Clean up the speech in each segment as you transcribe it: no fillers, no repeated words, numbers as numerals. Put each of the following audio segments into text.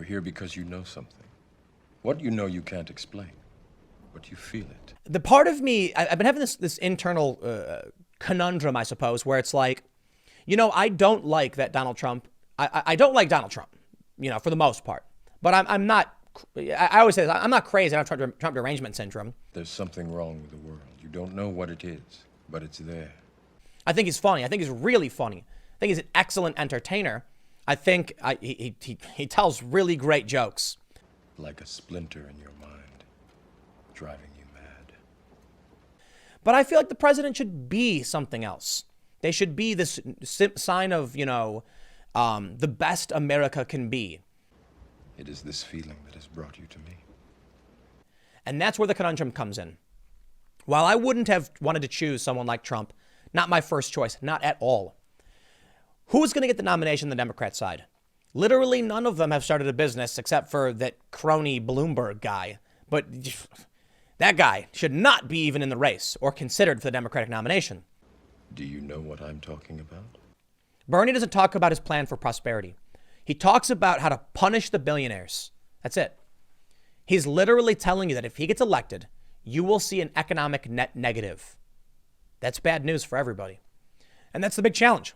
here because you know something. What you know you can't explain, but you feel it. The part of me, I've been having this internal conundrum, I suppose, where it's like, you know, I don't like that Donald Trump, I don't like Donald Trump, you know, for the most part. But I'm not, I always say this, I'm not crazy. I don't have Trump derangement syndrome. There's something wrong with the world. You don't know what it is, but it's there. I think he's funny. I think he's really funny. I think he's an excellent entertainer. I think he tells really great jokes. Like a splinter in your mind, driving you mad. But I feel like the president should be something else. They should be this sign of, you know, the best America can be. It is this feeling that has brought you to me. And that's where the conundrum comes in. While I wouldn't have wanted to choose someone like Trump, not my first choice, not at all. Who's going to get the nomination on the Democrat side? Literally none of them have started a business except for that crony Bloomberg guy. But that guy should not be even in the race or considered for the Democratic nomination. Do you know what I'm talking about? Bernie doesn't talk about his plan for prosperity. He talks about how to punish the billionaires. That's it. He's literally telling you that if he gets elected, you will see an economic net negative. That's bad news for everybody. And that's the big challenge.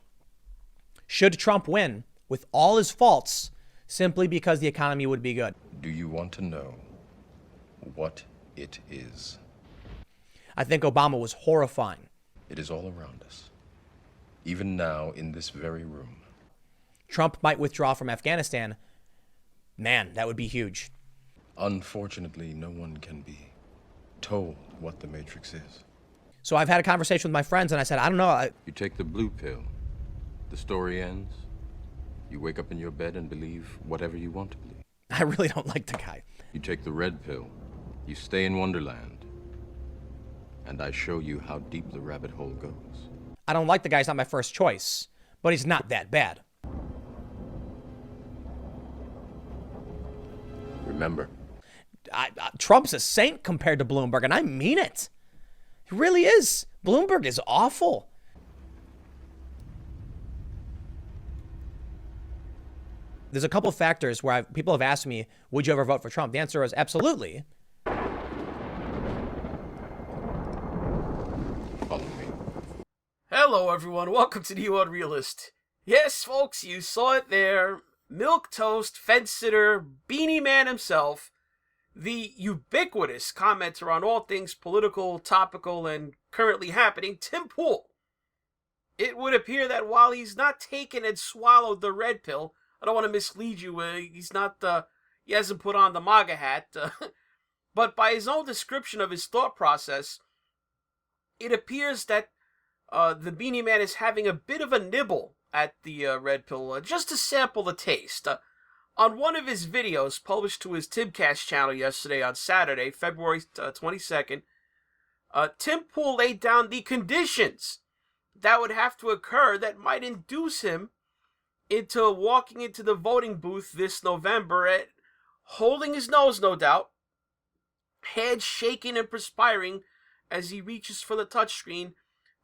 Should Trump win with all his faults simply because the economy would be good? Do you want to know what it is? I think Obama was horrifying. It is all around us, even now in this very room. Trump might withdraw from Afghanistan. Man, that would be huge. Unfortunately, no one can be told what the Matrix is. So I've had a conversation with my friends and I said, I don't know. You take the blue pill. The story ends. You wake up in your bed and believe whatever you want to believe. I really don't like the guy. You take the red pill. You stay in Wonderland. And I show you how deep the rabbit hole goes. I don't like the guy. He's not my first choice, but he's not that bad. Remember, Trump's a saint compared to Bloomberg, and I mean it. He really is. Bloomberg is awful. There's a couple factors where people have asked me, would you ever vote for Trump? The answer is absolutely. follow me. Hello, everyone. Welcome to NeoUnrealist. Yes, folks, you saw it there. Milquetoast, fence-sitter, beanie man himself, the ubiquitous commenter on all things political, topical, and currently happening, Tim Pool. It would appear that while he's not taken and swallowed the red pill, I don't want to mislead you, he hasn't put on the MAGA hat, but by his own description of his thought process, it appears that the beanie man is having a bit of a nibble at the red pill, just to sample the taste. On one of his videos published to his Timcast channel yesterday on Saturday, February 22nd, Tim Pool laid down the conditions that would have to occur that might induce him into walking into the voting booth this November, holding his nose, no doubt, head shaking and perspiring as he reaches for the touchscreen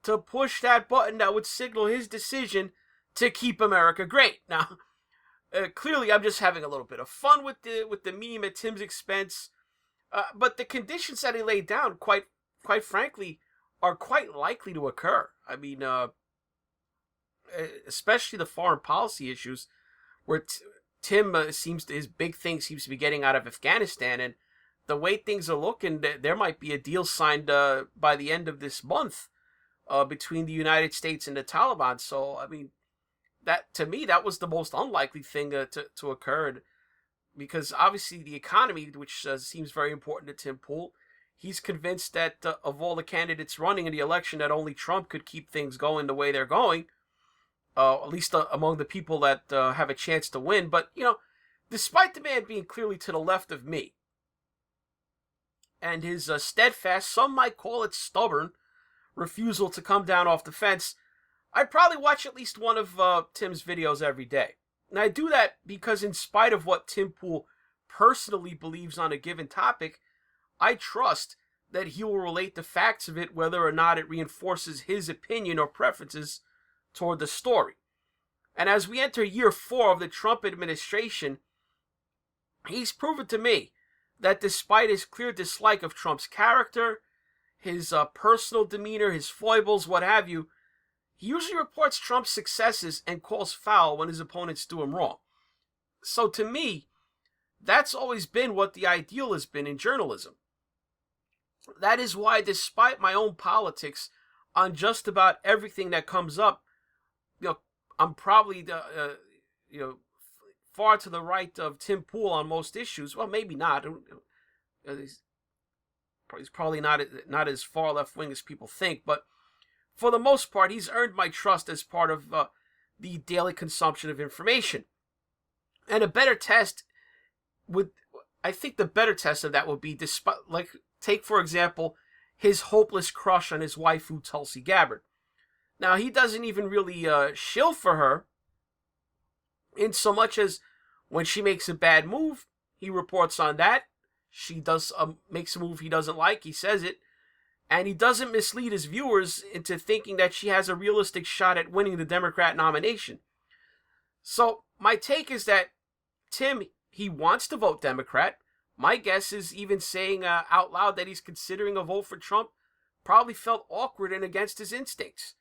to push that button that would signal his decision to keep America great. Now, clearly, I'm just having a little bit of fun with the meme at Tim's expense, but the conditions that he laid down, quite frankly, are quite likely to occur. I mean, especially the foreign policy issues, where Tim his big thing seems to be getting out of Afghanistan, and the way things are looking, there might be a deal signed by the end of this month between the United States and the Taliban. So, I mean, that to me, that was the most unlikely thing to occur, because obviously the economy, which seems very important to Tim Pool, he's convinced that of all the candidates running in the election, that only Trump could keep things going the way they're going, at least among the people that have a chance to win. But, you know, despite the man being clearly to the left of me, and his steadfast, some might call it stubborn, refusal to come down off the fence, I probably watch at least one of Tim's videos every day. And I do that because in spite of what Tim Pool personally believes on a given topic, I trust that he will relate the facts of it, whether or not it reinforces his opinion or preferences toward the story. And as we enter year 4 of the Trump administration, he's proven to me that despite his clear dislike of Trump's character, his personal demeanor, his foibles, what have you, he usually reports Trump's successes and calls foul when his opponents do him wrong. So to me, that's always been what the ideal has been in journalism. That is why, despite my own politics on just about everything that comes up, I'm probably far to the right of Tim Pool on most issues. Well, maybe not. He's probably not as far left wing as people think, but for the most part, he's earned my trust as part of the daily consumption of information. And a better test I think the better test of that would be, take for example his hopeless crush on his waifu Tulsi Gabbard. Now, he doesn't even really shill for her, in so much as when she makes a bad move, he reports on that. She makes a move he doesn't like, he says it, and he doesn't mislead his viewers into thinking that she has a realistic shot at winning the Democrat nomination. So my take is that Tim, he wants to vote Democrat. My guess is even saying out loud that he's considering a vote for Trump probably felt awkward and against his instincts.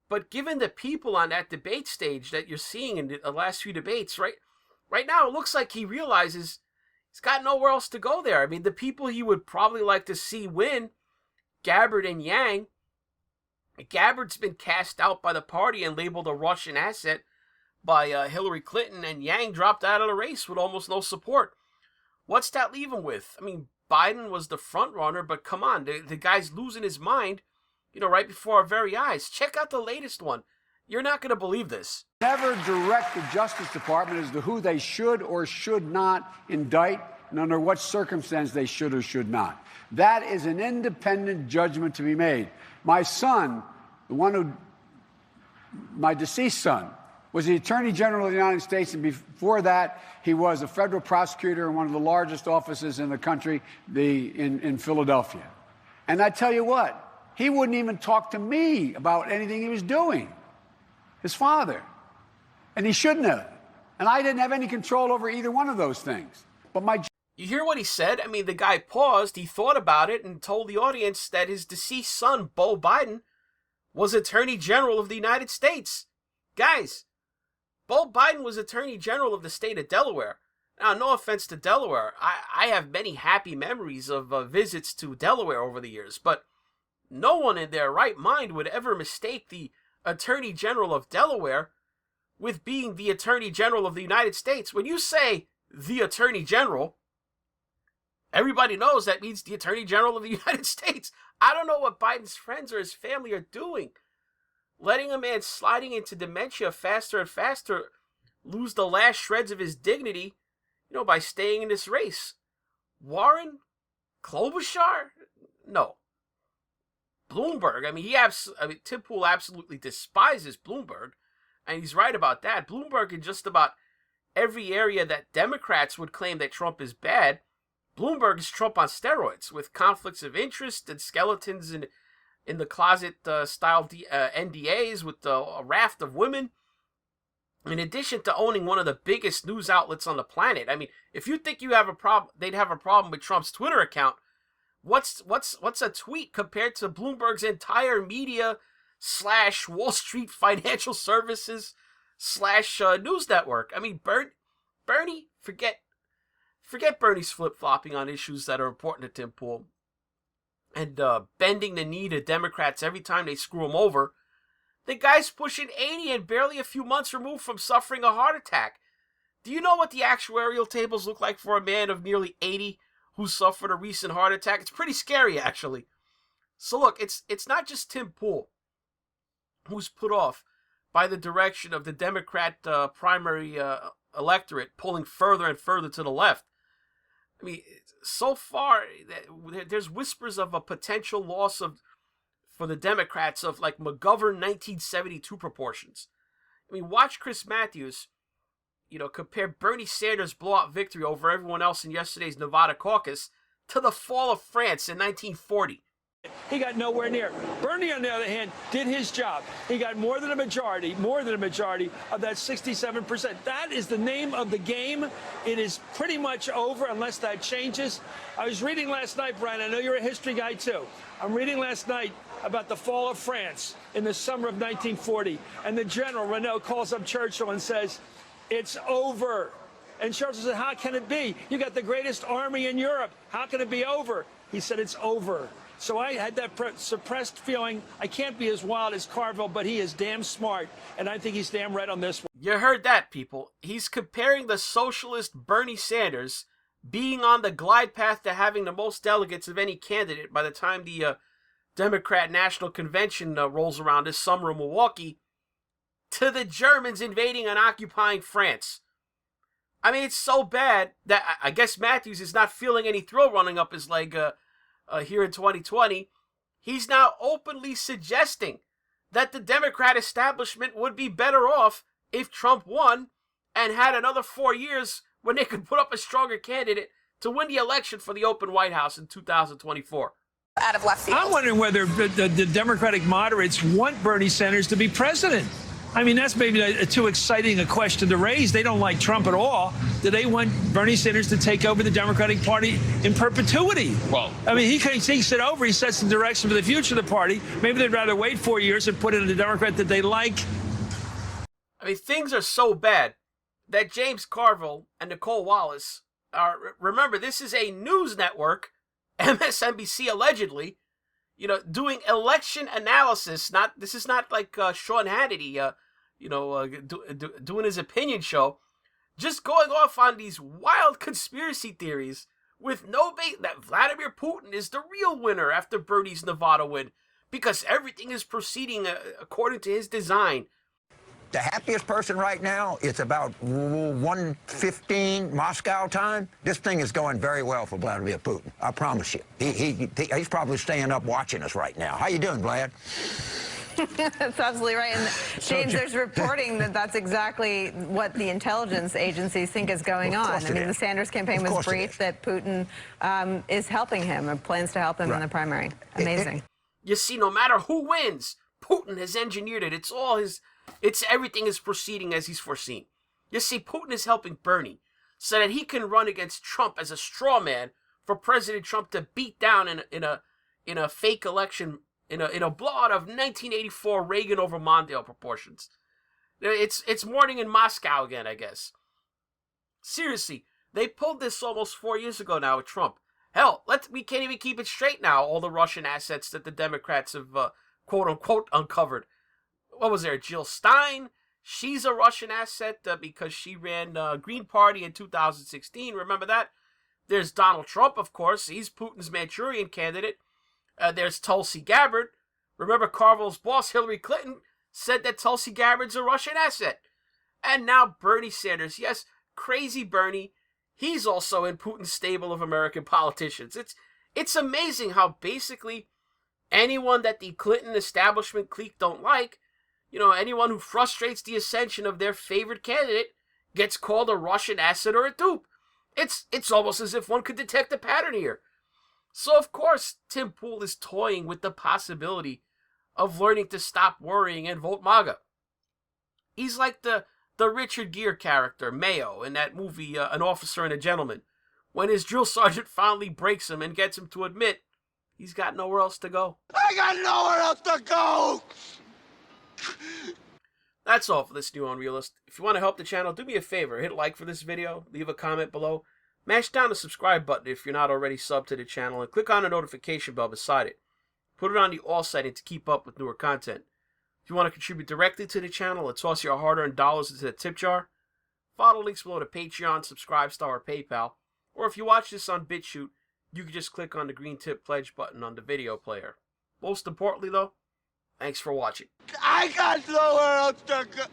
But given the people on that debate stage that you're seeing in the last few debates, right now it looks like he realizes he's got nowhere else to go there. I mean, the people he would probably like to see win, Gabbard and Yang. Gabbard's been cast out by the party and labeled a Russian asset by Hillary Clinton, and Yang dropped out of the race with almost no support. What's that leave him with? I mean, Biden was the front runner, but come on, the guy's losing his mind, right before our very eyes. Check out the latest one. You're not going to believe this. Never direct the Justice Department as to who they should or should not indict and under what circumstance they should or should not. That is an independent judgment to be made. My son, my deceased son, was the Attorney General of the United States, and before that, he was a federal prosecutor in one of the largest offices in the country, in Philadelphia. And I tell you what, he wouldn't even talk to me about anything he was doing, his father. And he shouldn't have. And I didn't have any control over either one of those things. But You hear what he said? I mean, the guy paused, he thought about it, and told the audience that his deceased son, Beau Biden, was Attorney General of the United States. Guys, Beau Biden was Attorney General of the state of Delaware. Now, no offense to Delaware. I have many happy memories of visits to Delaware over the years, but no one in their right mind would ever mistake the Attorney General of Delaware with being the Attorney General of the United States. When you say the Attorney General, everybody knows that means the Attorney General of the United States. I don't know what Biden's friends or his family are doing, letting a man sliding into dementia faster and faster lose the last shreds of his dignity, by staying in this race. Warren? Klobuchar? No. Bloomberg, Tim Pool absolutely despises Bloomberg, and he's right about that. Bloomberg, in just about every area that Democrats would claim that Trump is bad, Bloomberg is Trump on steroids, with conflicts of interest and skeletons in the closet style NDAs with a raft of women. In addition to owning one of the biggest news outlets on the planet. I mean, if you think you have a problem, they'd have a problem with Trump's Twitter account. What's a tweet compared to Bloomberg's entire media / Wall Street financial services / news network? I mean, Bernie, forget Bernie's flip-flopping on issues that are important to Tim Pool and bending the knee to Democrats every time they screw him over. The guy's pushing 80 and barely a few months removed from suffering a heart attack. Do you know what the actuarial tables look like for a man of nearly 80 who suffered a recent heart attack? It's pretty scary, actually. So look, it's not just Tim Pool who's put off by the direction of the Democrat primary electorate pulling further and further to the left. I mean, so far, there's whispers of a potential loss for the Democrats of like McGovern 1972 proportions. I mean, watch Chris Matthews, compare Bernie Sanders' blowout victory over everyone else in yesterday's Nevada caucus to the fall of France in 1940. He got nowhere near. Bernie, on the other hand, did his job. He got more than a majority of that 67%. That is the name of the game. It is pretty much over unless that changes. I was reading last night, Brian, I know you're a history guy too. I'm reading last night about the fall of France in the summer of 1940. And the general, Renault, calls up Churchill and says, it's over. And Churchill said, how can it be? You got the greatest army in Europe. How can it be over? He said, it's over. So I had that suppressed feeling. I can't be as wild as Carville, but he is damn smart, and I think he's damn right on this one. You heard that, people. He's comparing the socialist Bernie Sanders being on the glide path to having the most delegates of any candidate by the time the Democrat National Convention rolls around this summer in Milwaukee, to the Germans invading and occupying France. I mean, it's so bad that I guess Matthews is not feeling any thrill running up his leg here in 2020, he's now openly suggesting that the Democrat establishment would be better off if Trump won and had another 4 years when they could put up a stronger candidate to win the election for the open White House in 2024. Out of left field. I'm wondering whether the Democratic moderates want Bernie Sanders to be president. I mean, that's maybe too exciting a question to raise. They don't like Trump at all. Do they want Bernie Sanders to take over the Democratic Party in perpetuity? Well, I mean, he takes it over. He sets the direction for the future of the party. Maybe they'd rather wait 4 years and put in a Democrat that they like. I mean, things are so bad that James Carville and Nicole Wallace are, remember, this is a news network, MSNBC allegedly, you know, doing election analysis. This is not like Sean Hannity, doing his opinion show. Just going off on these wild conspiracy theories with no bait that Vladimir Putin is the real winner after Bernie's Nevada win because everything is proceeding according to his design. The happiest person right now, it's about 1:15 Moscow time. This thing is going very well for Vladimir Putin. I promise you. He's probably staying up watching us right now. How you doing, Vlad? That's absolutely right. And James, there's reporting that that's exactly what the intelligence agencies think is going on. I mean, the Sanders campaign was briefed that Putin is helping him or plans to help him in the primary. Amazing. You see, no matter who wins, Putin has engineered it. Everything is proceeding as he's foreseen. You see, Putin is helping Bernie so that he can run against Trump as a straw man for President Trump to beat down in a fake election, in a blowout of 1984 Reagan over Mondale proportions. It's morning in Moscow again, I guess. Seriously, they pulled this almost 4 years ago now with Trump. Hell, we can't even keep it straight now, all the Russian assets that the Democrats have quote-unquote uncovered. What was there, Jill Stein? She's a Russian asset because she ran Green Party in 2016. Remember that? There's Donald Trump, of course. He's Putin's Manchurian candidate. There's Tulsi Gabbard. Remember Carville's boss, Hillary Clinton, said that Tulsi Gabbard's a Russian asset. And now Bernie Sanders. Yes, crazy Bernie. He's also in Putin's stable of American politicians. It's amazing how basically anyone that the Clinton establishment clique don't like, anyone who frustrates the ascension of their favorite candidate gets called a Russian asset or a dupe. It's almost as if one could detect a pattern here. So, of course, Tim Pool is toying with the possibility of learning to stop worrying and vote MAGA. He's like the Richard Gere character, Mayo, in that movie, An Officer and a Gentleman, when his drill sergeant finally breaks him and gets him to admit he's got nowhere else to go. I got nowhere else to go! That's all for this new Unrealist. If you want to help the channel, do me a favor. Hit like for this video, leave a comment below, mash down the subscribe button if you're not already subbed to the channel, and click on the notification bell beside it. Put it on the all setting to keep up with newer content. If you want to contribute directly to the channel or toss your hard-earned dollars into the tip jar, follow links below to Patreon, Subscribestar, or PayPal. Or if you watch this on BitChute, you can just click on the green tip pledge button on the video player. Most importantly, though, thanks for watching. I got nowhere else to go.